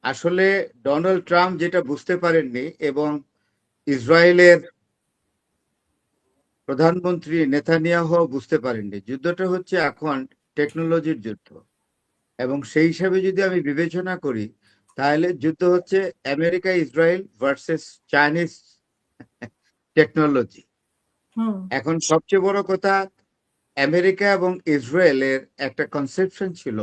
আসলে Donald Trump যেটা বুঝতে পারেননি এবং ইসরায়েলের প্রধানমন্ত্রী নেতানিয়াহু বুঝতে পারেননি, যুদ্ধটা হচ্ছে এখন টেকনোলজির যুদ্ধ। এবং সেই হিসাবে যদি আমি বিবেচনা করি, তাহলে যুদ্ধ হচ্ছে America Israel versus Chinese technology. হুম এখন সবচেয়ে বড় কথা, আমেরিকা এবং ইসরায়েলের একটা কনসেপশন ছিল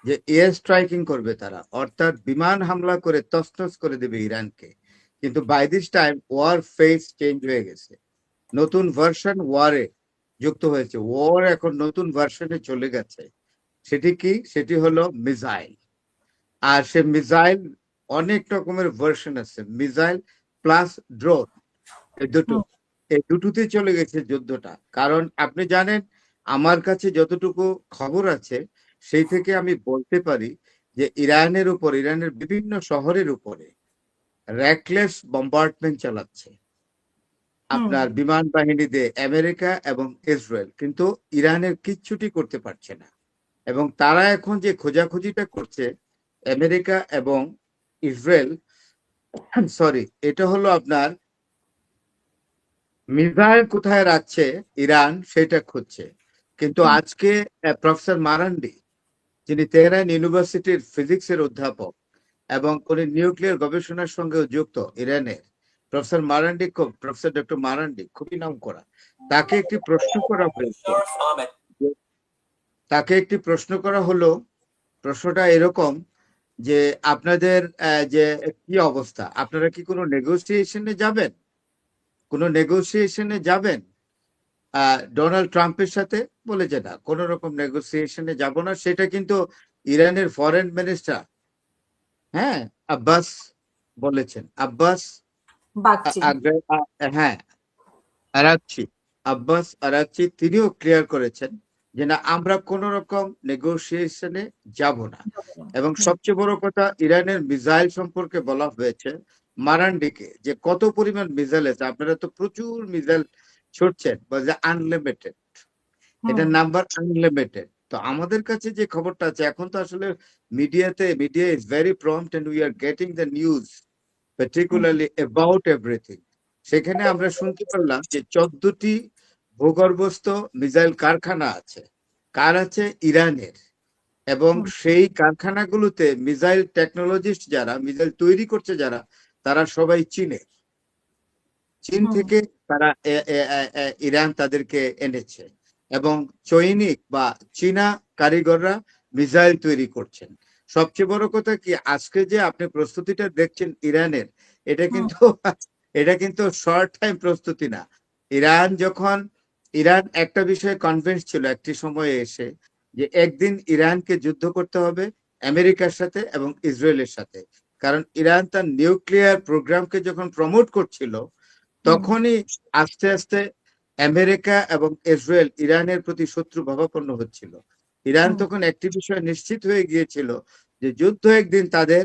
যে এয়ার স্ট্রাইকিং করবে তারা, অর্থাৎ বিমান হামলা করে তছনছ করে দেবে ইরানকে। কিন্তু by this time war phase change হয়ে গেছে, নতুন ভার্সন ওয়ারে যুক্ত হয়েছে, ওয়ার এখন নতুন ভার্সনে চলে গেছে। সেটি কি? সেটি হলো মিসাইল। আর সে মিসাইল অনেক রকমের ভার্সন আছে, মিসাইল প্লাস ড্রোন, এই দুটো, হুম এই দুটোতে চলে গেছে যুদ্ধটা। কারণ আপনি জানেন, আমার কাছে যতটুকু খবর আছে সেই থেকে আমি বলতে পারি যে ইরানের উপর, ইরানের বিভিন্ন শহরের উপরে র্যাকলেস বম্বার্ডমেন্ট চালাচ্ছে হুম আপনার বিমান বাহিনী দিয়ে আমেরিকা এবং ইসরায়েল, কিন্তু ইরানের কিচ্ছুটি করতে পারছে না। এবং তারা এখন যে খোঁজাখুঁজিটা করছে আমেরিকা এবং ইসরায়েল, সরি, এটা হলো আপনার মিসাইল কোথায় রাখছে ইরান সেটা খুঁজছে। কিন্তু হুম আজকে প্রফেসর মারান্ডি, যিনি তেহরান ইউনিভার্সিটির ফিজিক্সের অধ্যাপক এবং উনি নিউক্লিয়ার গবেষণার সঙ্গেও যুক্ত ইরানের, professor Marandi, professor doctor Marandi খুবই নাম করা। তাকে একটি প্রশ্ন করা হয়েছে, তাকে একটি প্রশ্ন করা হলো, প্রশ্নটা এরকম যে আপনাদের যে কি অবস্থা, আপনারা কি কোনো নেগোসিয়েশনে যাবেন, কোনো নেগোসিয়েশনে যাবেন ডোনাল্ড ট্রাম্পের সাথে? বলে যে না, কোন রকম নেগোসিয়েশনে যাব না। সেটা কিন্তু ইরানের ফরেন মিনিস্টার, হ্যাঁ, আব্বাস বলেছেন। আব্বাস বাগচি। হ্যাঁ, আরাকচি, আব্বাস আরাকচি, তিনিও ক্লিয়ার করেছেন যে না, আমরা কোন রকম নেগোসিয়েশনে যাব না। এবং হুম সবচেয়ে বড় কথা, ইরানের মিসাইল সম্পর্কে বলা হয়েছে মারান্ডিকে যে কত পরিমাণ মিসাইল আছে, আপনারা তো প্রচুর মিসাইল ছুটছেন, বলে আনলিমিটেড, হুম এটার নাম্বার আনলিমিটেড। তো আমাদের কাছে যে খবরটা আছে, এখন তো আসলে media is very prompt and we are getting the news hmm particularly about everything. সেখানে আমরা শুনতে পারলাম যে 14টি ভূগর্ভস্থ মিসাইল কারখানা আছে। কার আছে? ইরানের। এবং হুম সেই কারখানাগুলোতে মিসাইল টেকনোলজিস্ট যারা, মিসাইল তৈরি করছে যারা, তারা সবাই চীনের। চীন হুম থেকে তারা ইরান তাদেরকে এনেছে এবং চৈনিক বা চীনা কারিগররা মিসাইল তৈরি করছেন। সবচেয়ে বড় কথা কি, আজকে যে আপনি প্রস্তুতিটা দেখছেন ইরানের, এটা হুম কিন্তু এটা কিন্তু শর্ট টাইম প্রস্তুতি না। ইরান একটা বিষয়ে কনভিন্স ছিল একটি সময়ে এসে, যে একদিন ইরানকে যুদ্ধ করতে হবে আমেরিকার সাথে এবং ইসরায়েলের সাথে। কারণ ইরান তার নিউক্লিয়ার প্রোগ্রামকে যখন প্রমোট করছিল, হুম তখনই আস্তে আস্তে আমেরিকা এবং ইসরায়েল ইরানের প্রতি শত্রু ভাবাপন্ন হচ্ছিল। ইরান হুম তখন একটি বিষয় নিশ্চিত হয়ে গিয়েছিল যে যুদ্ধ একদিন তাদের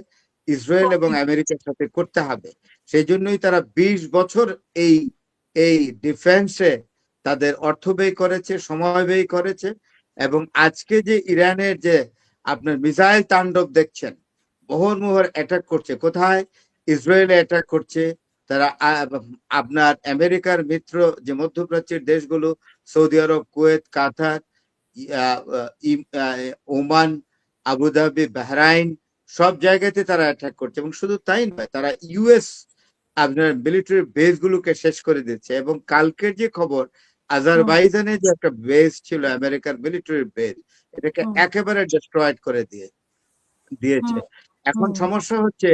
ইসরায়েল এবং আমেরিকার সাথে করতে হবে। সেই জন্যই তারা 20 বছর এই এই ডিফেন্সে তাদের অর্থ ব্যয় করেছে, সময় ব্যয় করেছে। এবং আজকে যে ইরানের যে আপনার মিসাইল তাণ্ডব দেখছেন, মোহর অ্যাটাক করছে, কোথায়? ইসরায়েলে অ্যাটাক করছে। তারা আপনার আমেরিকার মিত্র যে মধ্যপ্রাচ্যের দেশগুলো, সৌদি আরব, কুয়েত, কাতার, ওমান, আবুধাবি, বাহরাইন, সব জায়গাতে তারা অ্যাটাক করছে। এবং শুধু তাই নয়, তারা ইউএস আপনার মিলিটারি বেস গুলোকে শেষ করে দিচ্ছে। এবং কালকের যে খবর, হুম আজারবাইজানে যে একটা বেস ছিল আমেরিকার মিলিটারি বেস, এটাকে হুম একেবারে ডিস্ট্রয়েড করে দিয়েছে। হুম এখন হুম সমস্যা হচ্ছে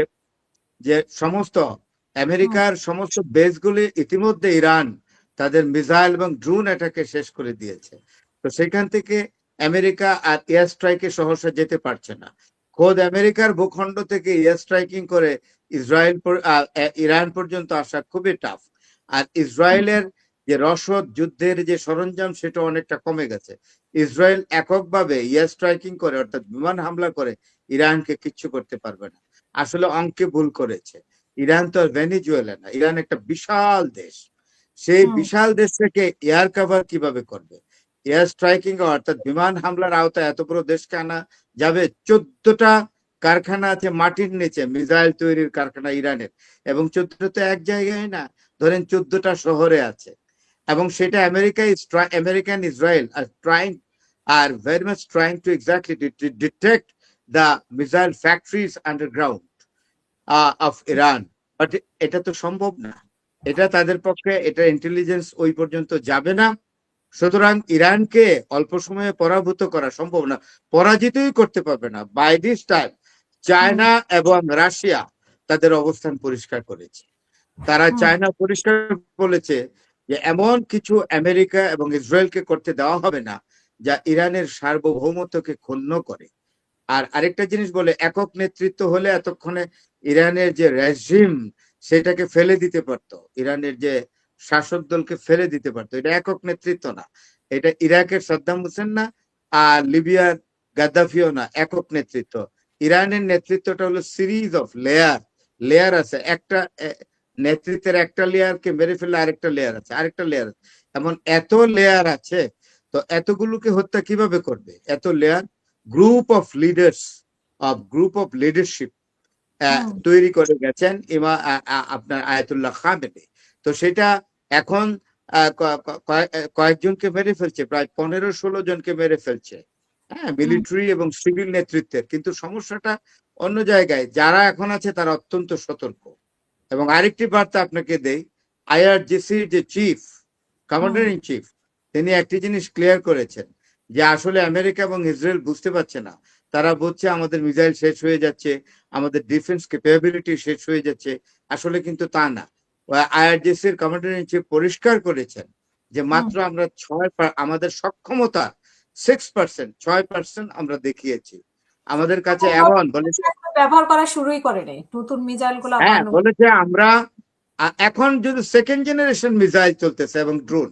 যে হুম আমেরিকার সমস্ত বেসগুলি ইতিমধ্যে ইরান তাদের মিসাইল এবং ড্রোন অ্যাটাকে শেষ করে দিয়েছে। তো সেখান থেকে আমেরিকা আর এয়ার স্ট্রাইকে সহসা যেতে পারছে না। খোদ আমেরিকার ভূখণ্ড থেকে এয়ার স্ট্রাইকিং করে ইরান পর্যন্ত আসা খুবই টাফ। আর ইসরায়েলের যে রসদ যুদ্ধের যে সরঞ্জাম, সেটা অনেকটা কমে গেছে। ইসরায়েল এককভাবে এয়ার স্ট্রাইকিং করে, অর্থাৎ বিমান হামলা করে ইরানকে কিচ্ছু করতে পারবে না। আসলে অঙ্কে ভুল করেছে। ইরান তো আর ভেনিজুয়েলা না, ইরান একটা বিশাল দেশ। সেই হুম বিশাল দেশ থেকে এয়ার কভার কিভাবে করবে? এয়ার স্ট্রাইকিং অর্থাৎ বিমান হামলার আওতায় এত বড় দেশকে আনা যাবে? 14টা কারখানা আছে মাটির নিচে, মিসাইল তৈরির কারখানা ইরানের, এবং 14 তো এক জায়গায় না, ধরেন 14টা শহরে আছে। এবং সেটা American Israel R very much trying to exactly detect the missile factories underground of Iran, but এটা তো সম্ভব না, এটা তাদের পক্ষে, এটা ইন্টেলিজেন্স ওই পর্যন্ত যাবে না। সুতরাং ইরানকে অল্প সময়ে পরাভূত করা সম্ভব না, পরাজিতই করতে পারবে না। বাই দিস টাইম চায়না এবং রাশিয়া তাদের অবস্থান পরিষ্কার করেছে। তারা চায়না পরিষ্কার বলেছে যে এমন কিছু আমেরিকা এবং ইসরায়েলকে করতে দেওয়া হবে না যা ইরানের সার্বভৌমত্বকে ক্ষুণ্ণ করে। আর আরেকটা জিনিস বলে, একক নেতৃত্ব হলে এতক্ষণে ইরানের যে রেজিম সেটাকে ফেলে দিতে পারতো, ইরানের যে শাসক দলকে ফেলে দিতে পারতো। এটা একক নেতৃত্ব না, এটা ইরাকের সাদ্দাম হোসেন না, আর লিবিয়ার গাদ্দাফিও না, একক নেতৃত্ব। ইরানের নেতৃত্বটা হলো সিরিজ অফ লেয়ার আছে, একটা নেতৃত্বের একটা লেয়ারকে মেরে ফেলে আরেকটা লেয়ার আছে, আরেকটা লেয়ার আছে, এমন এত লেয়ার আছে। তো এতগুলোকে হত্যা কিভাবে করবে? এত লেয়ার, গ্রুপ অফ লিডারশিপ তৈরি করে গেছেন আপনার আয়াতুল্লাহ খামেনি। তো সেটা এখন কয়েকজনকে মেরে ফেলছে, প্রায় 15-16 জনকে মেরে ফেলছে, হ্যাঁ, মিলিটারি এবং সিভিল নেতৃত্বের। কিন্তু সমস্যাটা অন্য জায়গায়, যারা এখন আছে তারা অত্যন্ত সতর্ক। এবং আরেকটি বার্তা আপনাকে দেই, আইআরজিসির যে কমান্ডার ইন চিফ, তিনি একটি জিনিস ক্লিয়ার করেছেন যে আসলে আমেরিকা এবং ইসরায়েল বুঝতে পারছে না, তারা বলছে আমাদের মিসাইল শেষ হয়ে যাচ্ছে, আমাদের ডিফেন্স ক্যাপাবিলিটি শেষ হয়ে যাচ্ছে, আসলে কিন্তু তা না। আইআরজিসির কমান্ডার ইন চিফ পরিষ্কার করেছেন যে মাত্র আমরা আমাদের সক্ষমতা 6% আমরা দেখিয়েছি। আমাদের কাছে এমন বলেছে, ব্যবহার করা শুরুই করেনি নতুন মিসাইল গুলো। হ্যাঁ, বলেছে আমরা এখন যদি সেকেন্ড জেনারেশন মিসাইল চলতেছে এবং ড্রোন,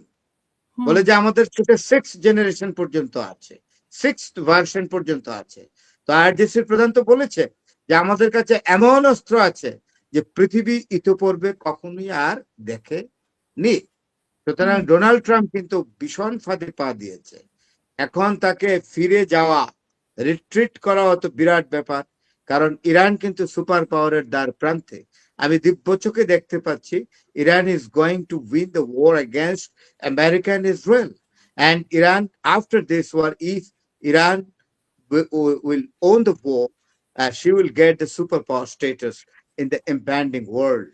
বলে যে আমাদের সেটা 6th জেনারেশন পর্যন্ত আছে, 6th ভার্সন পর্যন্ত আছে। তো আইআরজিসির প্রধান তো বলেছে যে আমাদের কাছে এমন অস্ত্র আছে যে পৃথিবী ইতোপূর্বে কখনোই আর দেখেনি। সুতরাং ডোনাল্ড ট্রাম্প কিন্তু ভীষণ ফাঁদে পা দিয়েছে। এখন তাকে ফিরে যাওয়া, রিট্রিট করা অত বিরাট ব্যাপার, কারণ ইরান কিন্তু সুপার পাওয়ারের দ্বার প্রান্তে। আমি দিব্য চোখে দেখতে পাচ্ছি Iran is going to win the war against America and Israel. And Iran, after this war, if Iran will own the war, she will get the superpower status in the impending world.